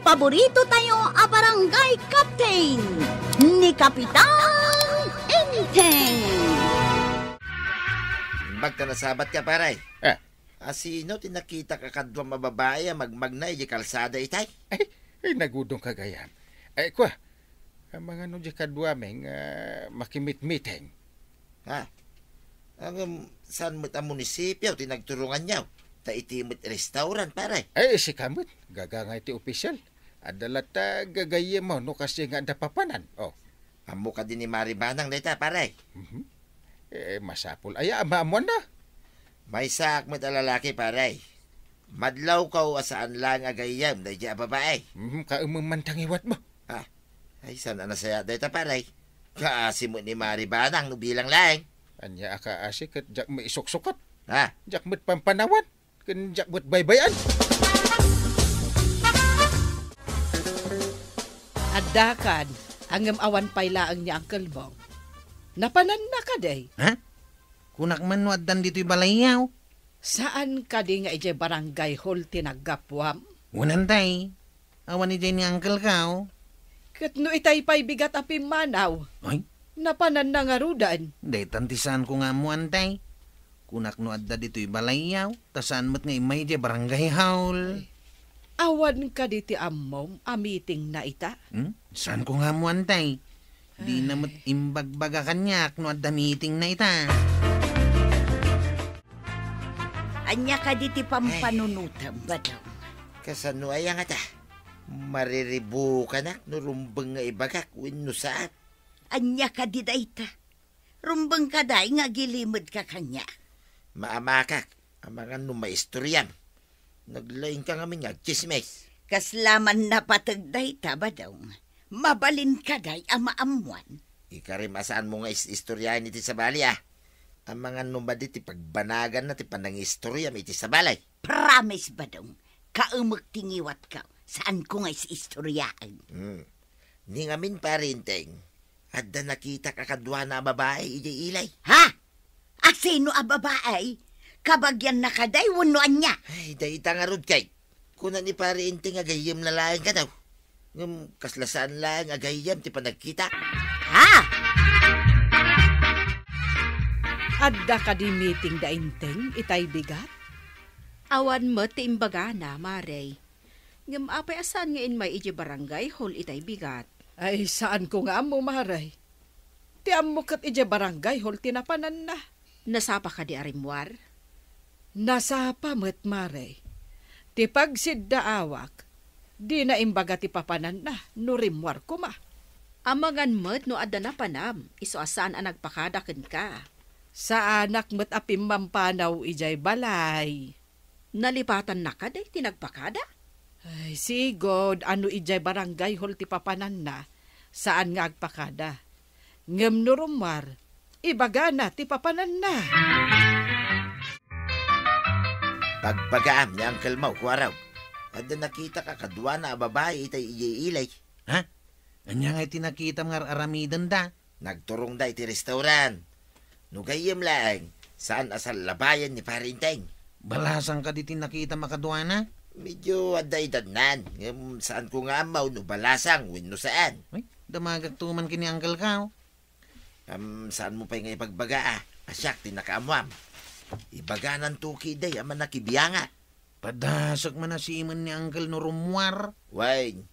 paborito tayo a barangay captain ni Kapitan Enteng. Magka nasabat ka, paray. Ah. Asino tinakita ka kadwa mababae magmagnay di kalsada itay? Ay, nagudong kagayam. Ay, kwa, ang mga no di kadwa meng makimit-miteng. Ha? Saan mo't ang munisipyo tinagturungan niyaw? Ta itimot restaurant, paray. Ay, si kamot, gagangay ti opisyal. Adalat gagayem mo no kasi nga dapapanan. Oh. Amo ka din ni Maribanang deta, paray. Masapul. Ay, amamon na. May sak mo't lalaki, paray. Madlaw ka asaan lang agayam na dya babae. Kaumamantangiwat mo. Ha? Ay, saan na saya deta, paray? Kaasi mo ni Maribanang no bilang laeng. Anya aka asik kat jak may isok-sukot. Ha? Jak mo't pampanawan. Kan jak mo't baybayan. Adakan, ang awan paylaang niya ang kalbong. Napanan na ka day. Ha? Kunak man no addan dito'y balayaw. Saan ka di nga ije barangay hall tinagapwam? Unantay. Awan ni ni uncle ka. Kat no itay pa'y bigat api manaw. Ay, Napanan na nga rudan. day tantisan ko nga mo antay. Kunak no adda dito'y balayaw. Tasaan mo't nga imay di barangay haul. Awan ka di ti ammom, a meeting na ita. Saan ko nga mo antay? Di na mo't imbagbaga kanyak no adda meeting na ita. Anya ka di ti pampanunutam ba daw? Kasano ay nga ta? Mariribu ka na, nurumbang nga ibagak, wino saan? Anya ka di dayta? Rumbang ka day nga gilimod ka kanya. Maamakak, ang mga numaistoryam. Naglaing ka nga nga, chismes. Kaslaman na patagday ta ba daw? Mabalin ka day amaamuan. Ikarim asaan mo nga istoryahan iti sa bali ah. Ang mga numadi ti pagbanagan na ti panangistoryam iti sa balay. Promise ba daw? Kaumag tingiwat ka. Saan ko nga istoryahan? Ni ngamin parinteng. Adda nakita kakadwa na babae iti ilay. Ha? Asino a babae? Kabagyan na kaday, wunuan niya. Ay, dahi tangarod kay. Kuna ni parinteng agayam na laing ka daw. Ngam kaslasaan lang agayam ti panagkita. Ha? Adda ka di meeting da inteng, itay bigat? Awan mo ti imbaga na, Maray. Ngam apay asan nga in may iji barangay hol itay bigat. Ay, saan ko nga mo, maray? Ti ammo kat ije barangay hol tinapanan na. Nasapa ka di arimwar? Nasapa met, maray. Ti pagsidda awak, di na imbaga ti papanan na, nurimwar ko ma. Amangan mo't no adda na panam, iso asan ang nagpakadakin ka. Sa anak met apim mampanaw ijay balay. Nalipatan na ka day tinagpakada? Ay, sigod, ano ijay barangay hol ti papanan na, saan nga agpakada. Ngem nurumar, ibaga na ti papanan na. Pagbagaam ni Uncle Mau, kuwaraw. Adda nakita kakadwa na babae itay ilay. Ha? Anya nga tinakita nga aramidan da. Nagturong da iti restaurant. Nugayam lang, saan asal labayan ni parinteng. Balasang ka di tinakita makadwa na. Medyo adda idadnan. Saan ko nga amaw no balasang, wino saan. Ay, damagag tuman kini uncle ka. Saan mo pa nga ipagbaga ah? Asyak, tinakaamwam. Ibaga ng tuki day, ama nakibiyanga. Padasok man na si iman ni uncle no rumwar. Wayne,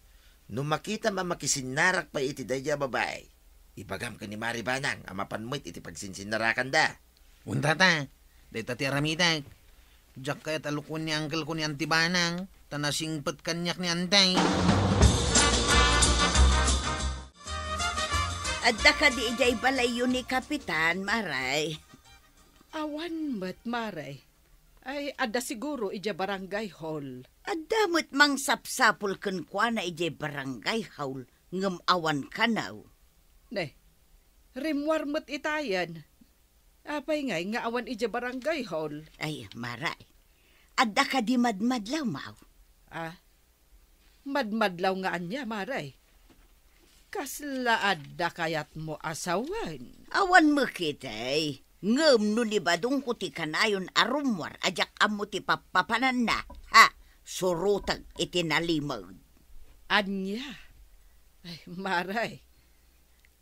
nung makita mamakisinarak pa iti daya babae, ibagam ka ni Maribanang, amapan mo't iti pagsinsinarakan da. Unta ta, dahil ti aramidag. Diyak kaya't alukon ni uncle ko ni Antibanang, tanasingpat kanyak ni Antay. Adda ka di ijay balayo ni Kapitan, maray. Awan met, maray. Ay, adda siguro ija barangay hall. Adda mo't mang sapsapul kun kwa na ijay barangay haul, ngem awan kanaw. Ne, rimwar met itayan. Apay ngay nga awan ija barangay hall. Ay, maray. Adda ka di madmadlaw, Mau. Madmadlaw nga anya, maray. Kasla adda kayat mo asawan. Awan mo kitay. Ngem no libadong ko ti kanayon arumwar, ajak amo ti papapanan na. Ha, surutag itinalimag. Anya. Ay, maray.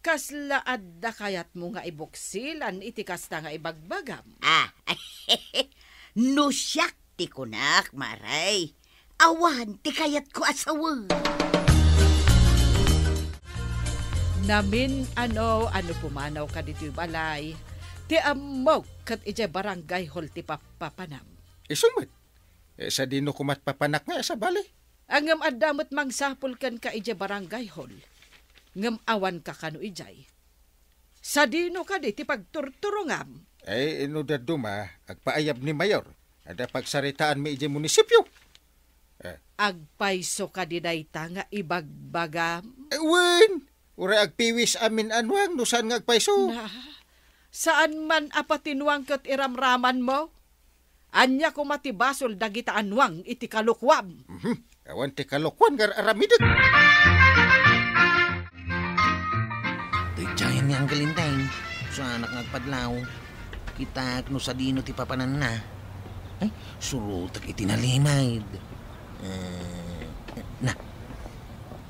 Kaslaad da kayat mo nga ibuksilan iti kasta nga ibagbagam. No siyak ti kunak, maray. Awan ti kayat ko asawa. Namin ano pumanaw ka dito'y balay. Ti amok kat ije barangay hol ti papanam. Isumad. Sa dino kumat papanak nga sa bali. Angam adamot mangsapol kan ka ije barangay hol. Ngam awan ka kanu ijay. Sa dino ka di ti pagturturungam. Ay, ino da duma, agpaayab ni Mayor. Ada pagsaritaan mi ije munisipyo. Agpaiso ka di dayta nga ibagbagam. Wen! Ura agpiwis amin anwang, nusan nga agpaiso. Na, saan man apatinwang kat iramraman mo? Anya ko matibasol dagita anwang iti kalukwam. Awan ti kalokwan gar aramidag. Diyan ni Uncle Inteng. Sa anak nagpadlaw. Kita no sa dino ti papanan na. Ay, surutak itinalimad. Na.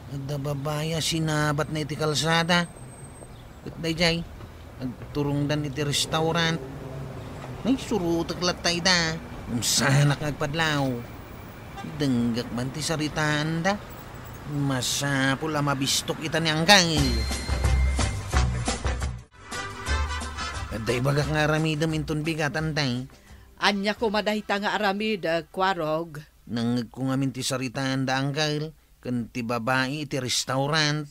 Nagdababaya sinabat na iti kalsada. At dayjay. Nagturungdan iti restaurant. Ay, surutak latay da. Sa anak nagpadlaw. Denggak man ti saritaan da. Masapul mabistok ita ni Angkang. Day bagak nga aramidam inton bigatan tay. Anya ko madahita nga aramid, kwarog. Nang kung amin ti saritaan da Angkal, kan ti babae ti restaurant.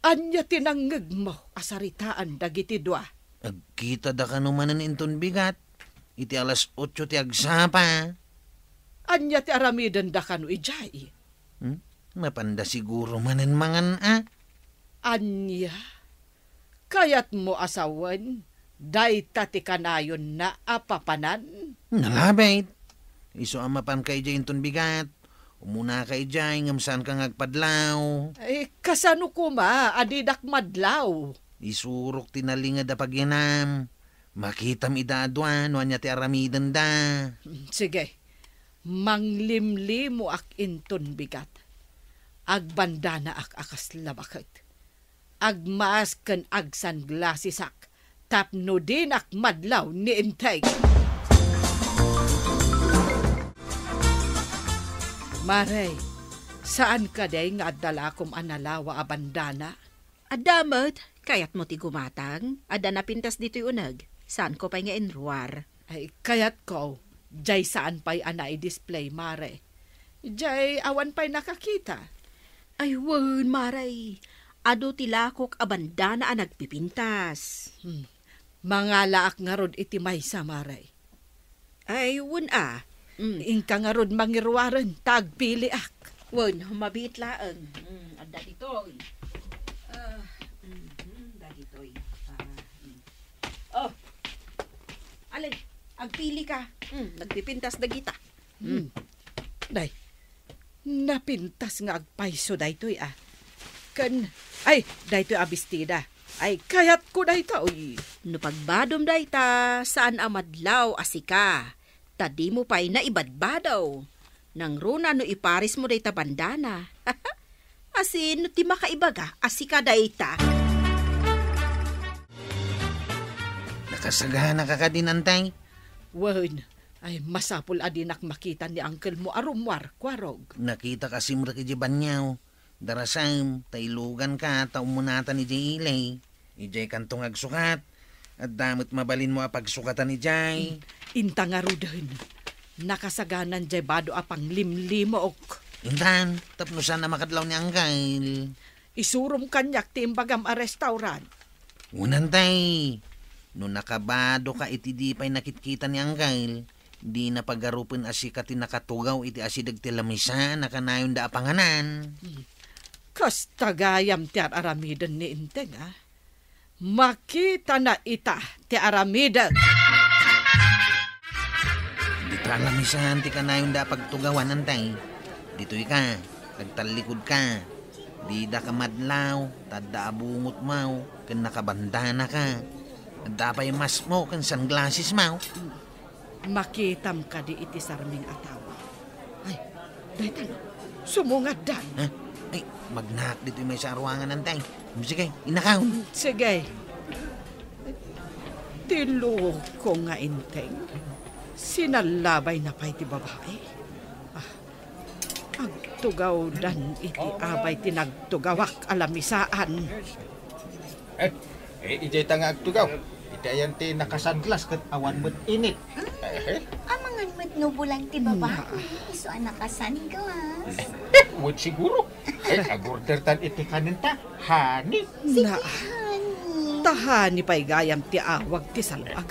Anya tinangag mo asaritaan dagiti dua. Agkita da kanumanan inton bigat. Iti alas 8 ti agsapa. Anya ti aramidan da kanu ijay. Mapanda siguro manan mangan Anya, kayat mo asawan, dayta ti kanayon na apapanan. Nalabait. Iso amapan kay jay inton bigat. Umuna kay jay ngamsan kang agpadlaw. Ay, kasano kuma, adidak madlaw. Isurok tinalingad da pagyanam. Makitam idadwan, wanya ti aramidan da. Sige, manglimli mo ak inton bigat. Agbanda na ak akas labakit. Agmaas kan agsan glasisak. Tapno din ak madlaw ni Integ. Maray, saan ka day nga adala kum analawa abandana? Adamot, kayat mo ti gumatang. Ada napintas dito'y unag. Saan ko pa'y nga enruar? Ay, kayat ko. Jay saan pa'y ana i-display, mare. Jay awan pa'y nakakita. Ay, wan, maray. Ado tilakok abandana ang nagpipintas. Mga laak nga rod iti maysa, mare. Ay, wan Ingka nga rod mangirwaran, tagpili ak. Wan, mabit laang. Ada dito'y. Dagito'y. Oh, alin, agpili ka. Nagpipintas dagita. Day, napintas nga agpaiso daytoy Ay, daytoy abistida. Ay, kayat ko daytoy. No pagbadom dayta, saan amadlaw asika? Tadi mo pa'y naibadbadaw. Nang runa no iparis mo dayta bandana. Asin, no ti makaibaga, asika dayta. Nakasagana ka dinantay. Wan, ay masapul adinak makita ni uncle mo arumwar, kwarog. Nakita kasi mo ki Banyaw. Darasam, tailugan ka, taumunatan ni Jay Ilay. Ijay kantong agsukat. At damot mabalin mo apagsukatan ni Jay. Inta nga rudan. Nakasaganan Jay bado apang limlimo ok. Intan, tapnusan na makadlaw ni Angkal. Isurum kanyak ti imbagam a restaurant. Unantay. No nakabado ka iti di pa'y nakitkita ni Angkal. Di na pagarupan asika ti nakatugaw iti asidag ti lamisa nakanayon da apanganan. Kas tagayam ti aramidan ni Inteng, Makita na ita ti aramidan. Di ta lamisan ti kanayon da pagtugawan antay. Dito'y ka, nagtalikod ka. Di da ka madlaw, tada abungot mau, kan nakabandana ka. Dapay mas mo kan sunglasses mau. Makitam ka di iti sarming atawa. Ay, daytan. Sumungad dan. Ha? Ay, magnak dito yung may sa arwangan ng tay. Sige, inakaw. Sige. Tilo ko nga inteng. Sinalabay na pa'y ti babae. Agtugaw dan iti abay tinagtugawak alamisaan. Ijay tanga agtugaw. Itayan ti nakasanglas kat awan mo't init. Amangan mo't nubulang ti babae. So anakasan ka, Mo't siguro. Agorder tan iti kaninta. Hani. Na, tahani pa'y gayam ti awag ti salwag.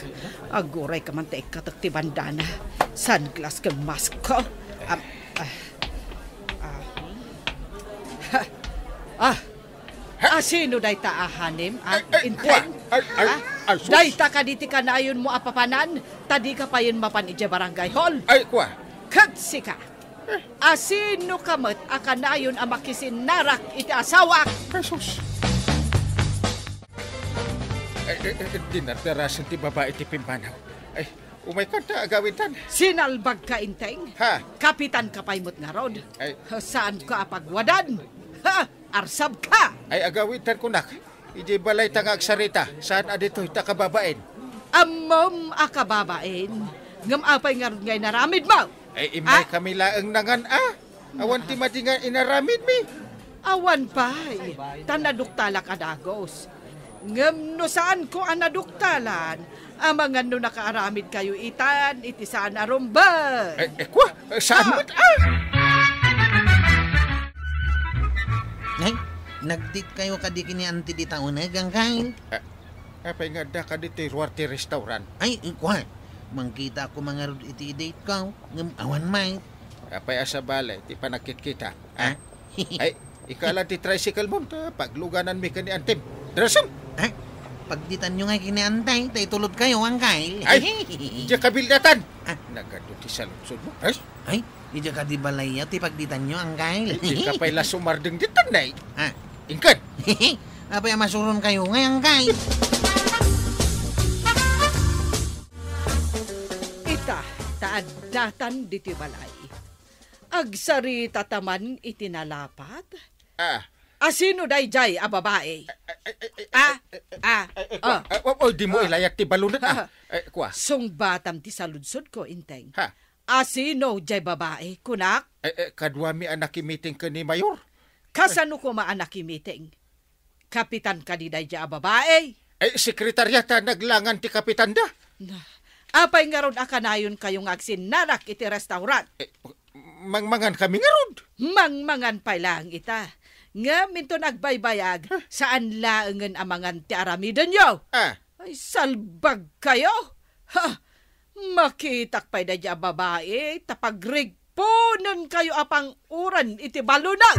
Aguray ka man ti ikatak ti bandana. Sunglass ka mask ko. Sino day ta ahanim? Inteng? Day ta kaditi ka na ayon mo apapanan, tadi ka pa yun mapan ije barangay hall. Ay, kwa. Kagsi ka. Asino kamat akan na ayon ang makisinarak iti asawak. Jesus. Dinatarasan ti babae ti pimpanaw. Ay, umay ka ta agawin tan. Sinalbag ka, Inteng. Ha? Kapitan ka paymot nga rod. Ay. Saan ka apagwadan? Arsab ka. Ay, agawin tan kunak. Ije balay tanga agsarita. Saan adito ita kababain? Amom akababain. Ngam apay nga rod ngay naramid mo. Ay, imay kami laeng nangan Awan ti mati nga inaramid mi. Awan pa'y. Tanaduktalak adagos. Ngam no saan ko ang naduktalan. Amangan no nakaaramid kayo itan. Iti saan arumbay. Kwa? Saan mo't Ay, nagtit kayo kadiki ni Auntie di taunag ang kain. Apay nga da ka dito ruwarte restaurant. Ay, kwa. Mangkita ko mga rod iti date ko. Ngam awan may. Apay asa balay, ti panakit kita. Ha? Ay, ikala ti tricycle mo, pagluganan mi ka ni Antim. Drasam! Ha? Pagditan nyo nga kiniantay, tay tulod kayo ang kail. Ay, diya kabildatan! Nagado ti saludsod mo. Ay, ija ka di balaya, ti pagditan nyo ang kail. Di ka pa'y lasumardeng ditan na eh. Ha? Ingkan! Apay masuron kayo nga ang kail. Ita, taadatan diti balay. Agsarita taman itinalapat. Asino day jay a babae? Di mo ilayat ti balunat Kwa? Sungbatam ti saludsod ko, Inteng. Ha? Asino jay babae? Kunak? Kadwa mi anak meeting ka ni Mayor. Kasano ko maanak meeting? Kapitan ka di day jay a babae? Sekretaryata naglangan ti kapitan da. Apay nga ron akanayon kayong agsinarak iti restaurant. Mangmangan kami nga rod. Mangmangan pa lang ita. Nga minto nagbaybayag saan laengen amangan ti aramidan nyo. Ay salbag kayo. Makitak pa'y da dya babae tapagrigpunan kayo apang uran iti balunag.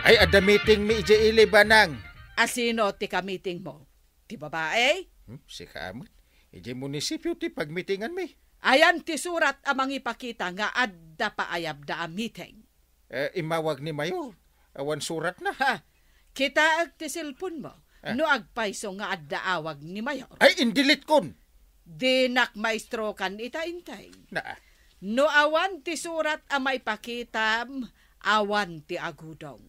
Ay ada meeting mi ije ili banang. Asino ti ka meeting mo? Ti babae? Si kaamot. Ije munisipyo ti pagmeetingan mi. Ayan ti surat amang ipakita nga adda paayab da meeting. Imawag ni Mayor. Awan surat na. Kita ag ti cellphone mo. No agpaiso nga adda awag ni Mayor. Ay, indilit kon. Dinak maestro kan ita intay. No awan ti surat amay pakitam, awan ti agudong.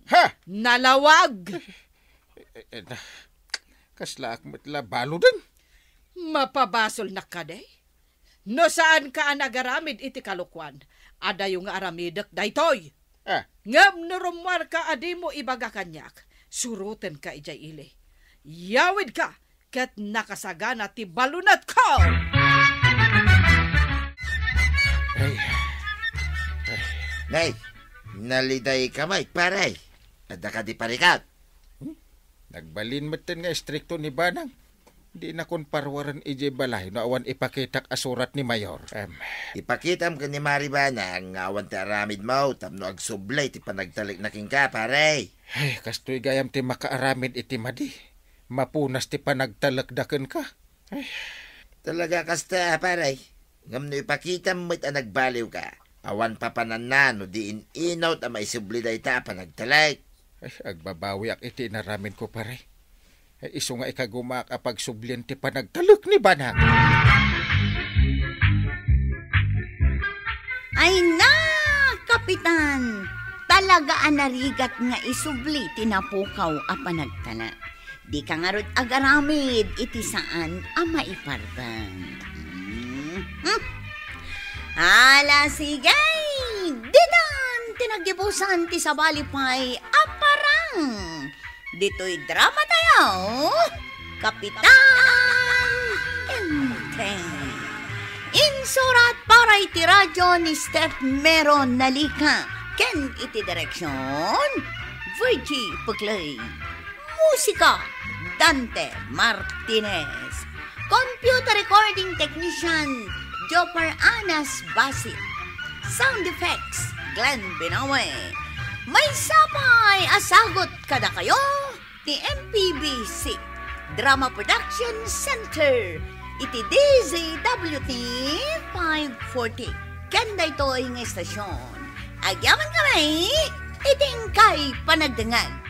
Nalawag. Kasla akmat balo din. Mapabasol na ka day. No saan ka nagaramid iti kalukwan? Ada yung aramidak daytoy. Ngam narumwar ka adi mo ibaga kanyak. Suruten ka ijay ili. Yawid ka kat nakasagana ti balunat ko. Nay, naliday kamay, paray. Ada ka di parikat. Nagbalin matan nga strikto ni Banang. Di na kon parwaran ije balay no awan ipakitak asurat ni Mayor. Ipakitam ka ni Maribana ang awan ti aramid mo tapno agsublay ti panagtalik na king ka, paray. Ay, kastoy gayam ti makaaramid iti madi. Mapunas ti panagtalakdaken ka. Ay. Talaga kasta, paray. Ngam no ipakitam mo't nagbaliw ka. Awan papanan na no diin inaw ta maisubli day ta panagtalik. Ay, agbabawi ak iti naramid ko, paray. Iso nga ikagumak apag sublyan ti panagtalak ni Banang. Ay na! Kapitan, talaga anarigat nga isubli tinapukaw a panagtala. Di ka nga rod agaramid iti saan a maiparban. Ala sigay, didan tinagibusan ti sabalipay aparang. Dito'y drama tayo, Kapitan Enteng. Insurat para iti radyo ni Steph Meron Nalika. Ken iti direksyon, Virgie Puglay. Musika, Dante Martinez. Computer recording technician, Jopper Anas Basit. Sound effects, Glenn Binawe. May sapay asagot kada kayo ni MPBC Drama Production Center. Iti DZWT 540. Kanda ito ang estasyon. Agyaman kami, iting kay panagdangag.